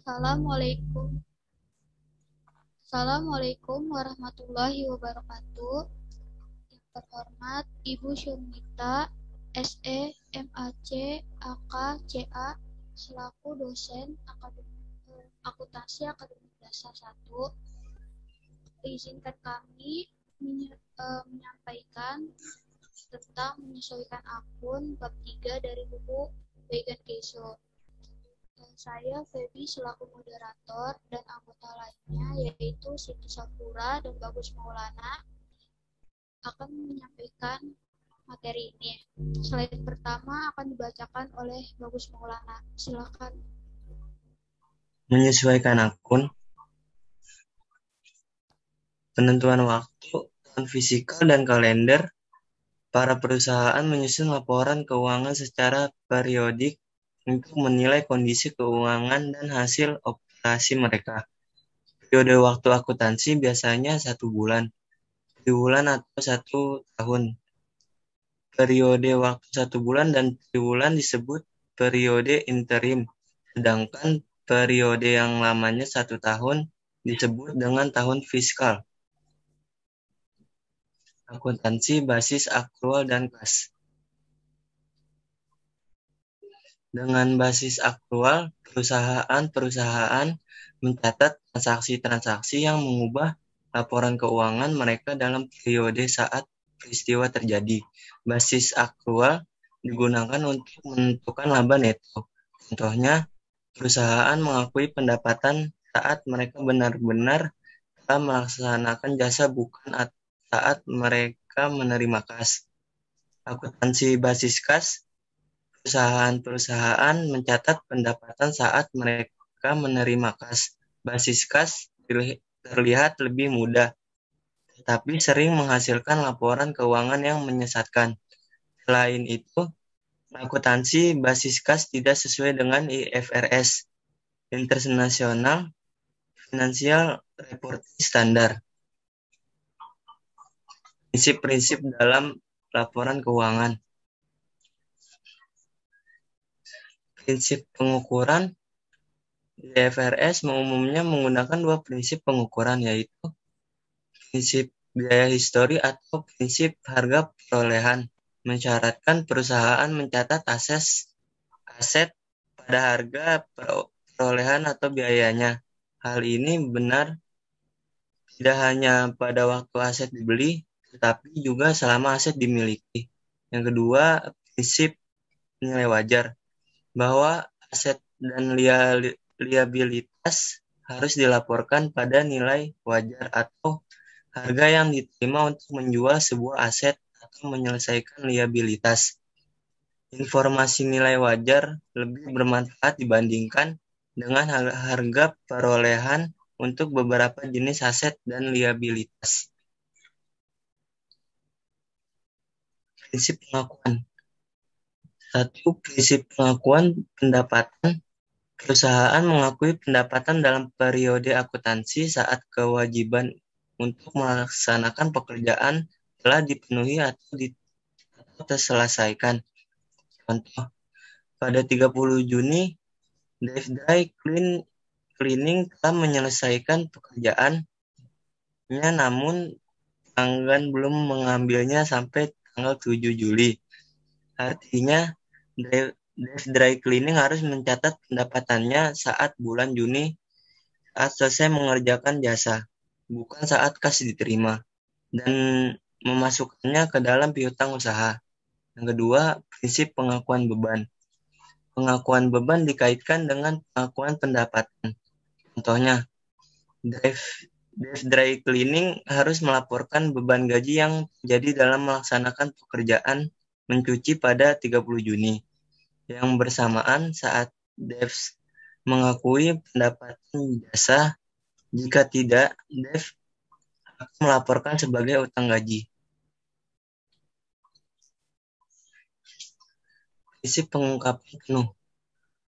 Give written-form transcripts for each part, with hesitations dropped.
Assalamualaikum. Assalamualaikum warahmatullahi wabarakatuh. Yang terhormat Ibu Syurnita, SE, MAC, AK, CA, selaku dosen akuntansi Akademik Dasar 1. Izinkan kami menyampaikan tentang menyesuaikan akun bab 3 dari buku Vegan Keso. Saya Feby selaku moderator dan anggota lainnya yaitu Siti Safura dan Bagus Maulana akan menyampaikan materi ini. Slide pertama akan dibacakan oleh Bagus Maulana. Silakan. Menyesuaikan akun, penentuan waktu, tahun fisikal dan kalender. Para perusahaan menyusun laporan keuangan secara periodik untuk menilai kondisi keuangan dan hasil operasi mereka. Periode waktu akuntansi biasanya 1 bulan, 3 bulan atau 1 tahun. Periode waktu 1 bulan dan 3 bulan disebut periode interim, sedangkan periode yang lamanya 1 tahun disebut dengan tahun fiskal. Akuntansi basis akrual dan kas. Dengan basis akrual, perusahaan mencatat transaksi-transaksi yang mengubah laporan keuangan mereka dalam periode saat peristiwa terjadi. Basis akrual digunakan untuk menentukan laba neto. Contohnya, perusahaan mengakui pendapatan saat mereka benar-benar telah melaksanakan jasa, bukan saat mereka menerima kas. Akuntansi basis kas, perusahaan mencatat pendapatan saat mereka menerima kas. Basis kas terlihat lebih mudah, tetapi sering menghasilkan laporan keuangan yang menyesatkan. Selain itu, akuntansi basis kas tidak sesuai dengan IFRS, International Financial Reporting Standard. Prinsip-prinsip dalam laporan keuangan. Prinsip pengukuran IFRS umumnya menggunakan 2 prinsip pengukuran, yaitu prinsip biaya histori atau prinsip harga perolehan. Mensyaratkan perusahaan mencatat aset pada harga perolehan atau biayanya. Hal ini benar tidak hanya pada waktu aset dibeli, tetapi juga selama aset dimiliki. Yang kedua, prinsip nilai wajar, bahwa aset dan liabilitas harus dilaporkan pada nilai wajar atau harga yang diterima untuk menjual sebuah aset atau menyelesaikan liabilitas. Informasi nilai wajar lebih bermanfaat dibandingkan dengan harga perolehan untuk beberapa jenis aset dan liabilitas. Prinsip pengakuan. 1. Prinsip pengakuan pendapatan. Perusahaan mengakui pendapatan dalam periode akuntansi saat kewajiban untuk melaksanakan pekerjaan telah dipenuhi atau terselesaikan. Contoh, pada 30 Juni, Dave Dry Cleaning telah menyelesaikan pekerjaannya, namun pelanggan belum mengambilnya sampai tanggal 7 Juli. Artinya, Dave Dry Cleaning harus mencatat pendapatannya saat bulan Juni saat selesai mengerjakan jasa, bukan saat kas diterima, dan memasukkannya ke dalam piutang usaha. Yang kedua, prinsip pengakuan beban. Pengakuan beban dikaitkan dengan pengakuan pendapatan. Contohnya, Dave Dry Cleaning harus melaporkan beban gaji yang terjadi dalam melaksanakan pekerjaan mencuci pada 30 Juni. Yang bersamaan saat Dave mengakui pendapatan jasa. Jika tidak, Dave akan melaporkan sebagai utang gaji. Prinsip pengungkapan penuh.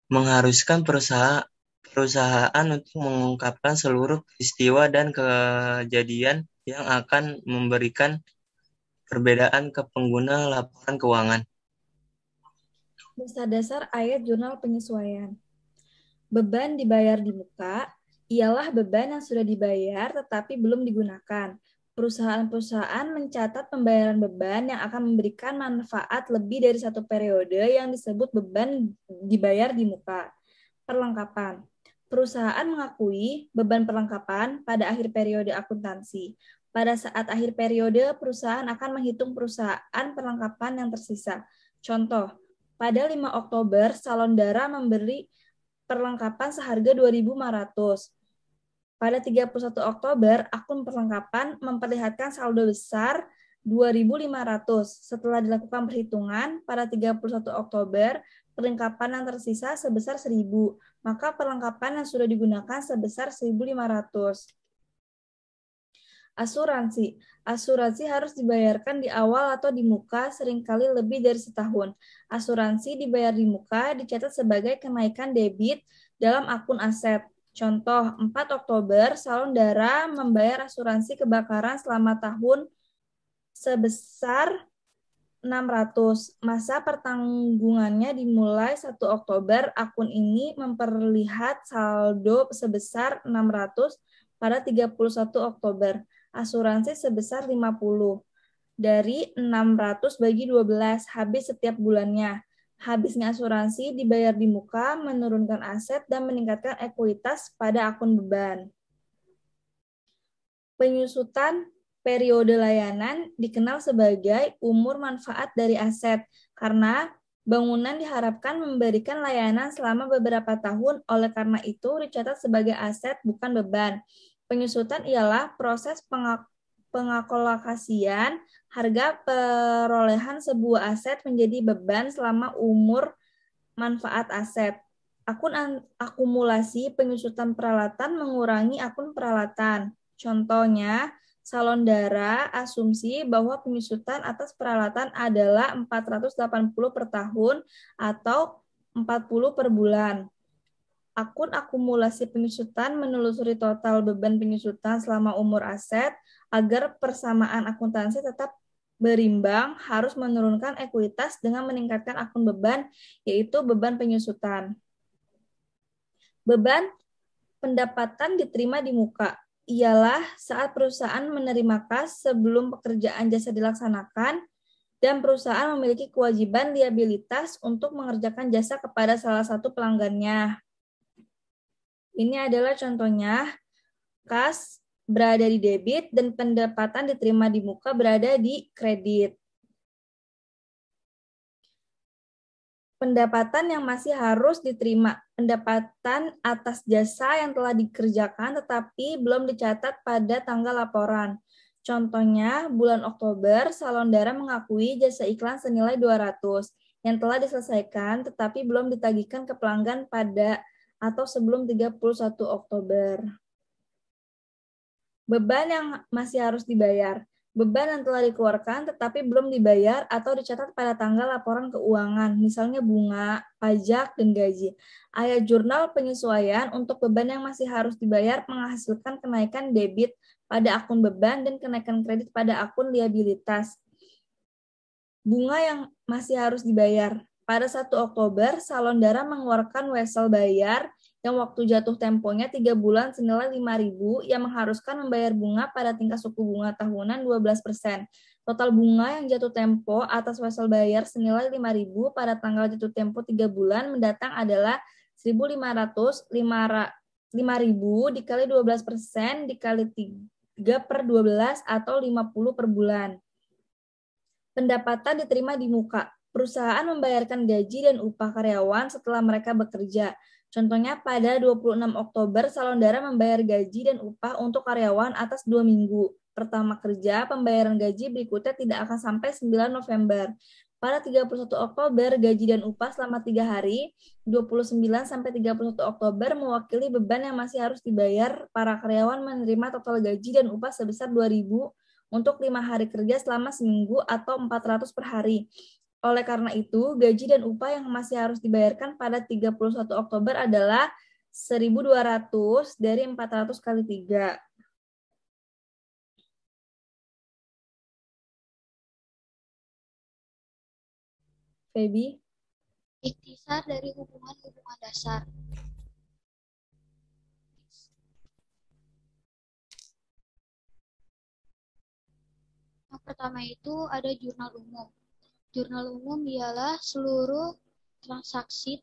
Mengharuskan perusahaan untuk mengungkapkan seluruh peristiwa dan kejadian yang akan memberikan perbedaan ke pengguna laporan keuangan. Dasar-dasar ayat jurnal penyesuaian. Beban dibayar di muka ialah beban yang sudah dibayar tetapi belum digunakan. Perusahaan-perusahaan mencatat pembayaran beban yang akan memberikan manfaat lebih dari satu periode yang disebut beban dibayar di muka. Perlengkapan. Perusahaan mengakui beban perlengkapan pada akhir periode akuntansi. Pada saat akhir periode, perusahaan akan menghitung perusahaan perlengkapan yang tersisa. Contoh, pada 5 Oktober, Salon Dara memberi perlengkapan seharga 2.500. Pada 31 Oktober, akun perlengkapan memperlihatkan saldo besar 2.500. Setelah dilakukan perhitungan, pada 31 Oktober, perlengkapan yang tersisa sebesar 1.000, maka perlengkapan yang sudah digunakan sebesar 1.500. Asuransi. Asuransi harus dibayarkan di awal atau di muka seringkali lebih dari setahun. Asuransi dibayar di muka dicatat sebagai kenaikan debit dalam akun aset. Contoh, 4 Oktober, Salon Dara membayar asuransi kebakaran selama tahun sebesar 600. Masa pertanggungannya dimulai 1 Oktober. Akun ini memperlihat saldo sebesar 600 pada 31 Oktober. Asuransi sebesar 50. Dari 600 bagi 12, habis setiap bulannya. Habisnya asuransi dibayar di muka, menurunkan aset, dan meningkatkan ekuitas pada akun beban. Penyusutan periode layanan dikenal sebagai umur manfaat dari aset, karena bangunan diharapkan memberikan layanan selama beberapa tahun, oleh karena itu dicatat sebagai aset bukan beban. Penyusutan ialah proses pengakolokasian harga perolehan sebuah aset menjadi beban selama umur manfaat aset. Akun akumulasi penyusutan peralatan mengurangi akun peralatan. Contohnya, Salon Dara asumsi bahwa penyusutan atas peralatan adalah 480 per tahun atau 40 per bulan. Akun akumulasi penyusutan menelusuri total beban penyusutan selama umur aset agar persamaan akuntansi tetap berimbang, harus menurunkan ekuitas dengan meningkatkan akun beban, yaitu beban penyusutan. Beban pendapatan diterima di muka ialah saat perusahaan menerima kas sebelum pekerjaan jasa dilaksanakan dan perusahaan memiliki kewajiban liabilitas untuk mengerjakan jasa kepada salah satu pelanggannya. Ini adalah contohnya, kas berada di debit dan pendapatan diterima di muka berada di kredit. Pendapatan yang masih harus diterima, pendapatan atas jasa yang telah dikerjakan tetapi belum dicatat pada tanggal laporan. Contohnya, bulan Oktober, Salon Dara mengakui jasa iklan senilai 200 yang telah diselesaikan tetapi belum ditagihkan ke pelanggan pada atau sebelum 31 Oktober. Beban yang masih harus dibayar. Beban yang telah dikeluarkan tetapi belum dibayar atau dicatat pada tanggal laporan keuangan, misalnya bunga, pajak, dan gaji. Ayat jurnal penyesuaian untuk beban yang masih harus dibayar menghasilkan kenaikan debit pada akun beban dan kenaikan kredit pada akun liabilitas. Bunga yang masih harus dibayar. Pada 1 Oktober, Salon Dara mengeluarkan wesel bayar yang waktu jatuh temponya 3 bulan senilai 5.000 yang mengharuskan membayar bunga pada tingkat suku bunga tahunan 12%. Total bunga yang jatuh tempo atas wesel bayar senilai 5.000 pada tanggal jatuh tempo 3 bulan mendatang adalah 1.500, 5.000 dikali 12% dikali 3 per 12 atau 50 per bulan. Pendapatan diterima di muka. Perusahaan membayarkan gaji dan upah karyawan setelah mereka bekerja. Contohnya pada 26 Oktober, Salon Dara membayar gaji dan upah untuk karyawan atas 2 minggu. Pertama kerja, pembayaran gaji berikutnya tidak akan sampai 9 November. Pada 31 Oktober, gaji dan upah selama 3 hari, 29 sampai 31 Oktober mewakili beban yang masih harus dibayar. Para karyawan menerima total gaji dan upah sebesar 2.000 untuk 5 hari kerja selama seminggu atau 400 per hari. Oleh karena itu, gaji dan upah yang masih harus dibayarkan pada 31 Oktober adalah 1.200 dari 400 kali 3. Feby? Ikhtisar dari hubungan-hubungan dasar. pertama itu ada jurnal umum. Jurnal umum ialah seluruh transaksi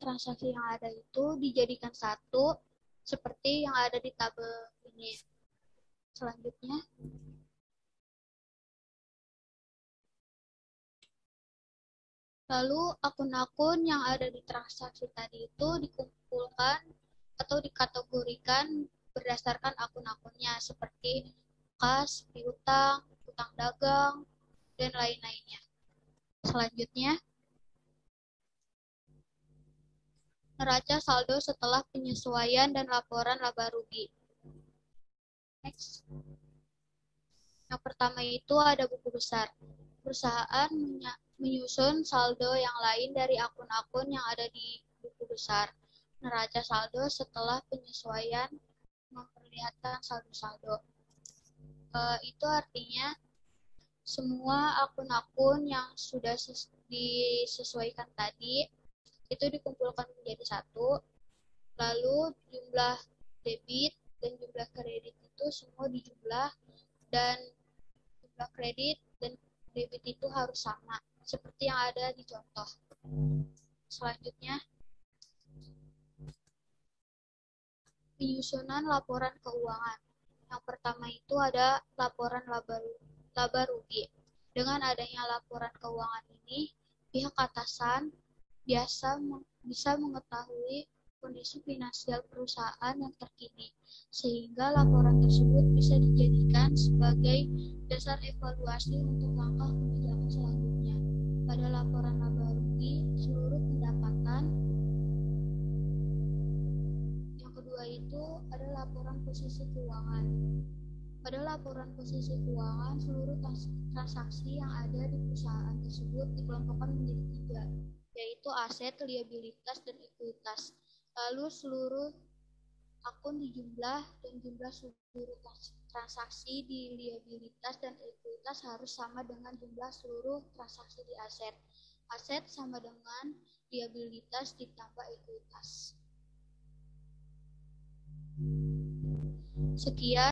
yang ada itu dijadikan satu seperti yang ada di tabel ini. Selanjutnya, lalu akun-akun yang ada di transaksi tadi itu dikumpulkan atau dikategorikan berdasarkan akun-akunnya seperti kas, piutang, utang dagang, dan lain-lainnya. Selanjutnya, neraca saldo setelah penyesuaian dan laporan laba rugi. Next. Yang pertama itu ada buku besar. Perusahaan menyusun saldo yang lain dari akun-akun yang ada di buku besar. Neraca saldo setelah penyesuaian memperlihatkan saldo-saldo. Itu artinya semua akun-akun yang sudah disesuaikan tadi itu dikumpulkan menjadi satu, lalu jumlah debit dan jumlah kredit itu semua dijumlah, dan jumlah kredit dan debit itu harus sama, seperti yang ada di contoh. Selanjutnya, penyusunan laporan keuangan. Yang pertama itu ada laporan laba rugi. Dengan adanya laporan keuangan ini, pihak atasan bisa mengetahui kondisi finansial perusahaan yang terkini, sehingga laporan tersebut bisa dijadikan sebagai dasar evaluasi untuk langkah kebijakan selanjutnya. Pada laporan laba rugi, seluruh pendapatan. Yang kedua itu ada laporan posisi keuangan. Pada laporan posisi keuangan, seluruh transaksi yang ada di perusahaan tersebut dikelompokkan menjadi 3, yaitu aset, liabilitas, dan ekuitas. Lalu seluruh akun dijumlah dan jumlah seluruh transaksi di liabilitas dan ekuitas harus sama dengan jumlah seluruh transaksi di aset. Aset sama dengan liabilitas ditambah ekuitas. Sekian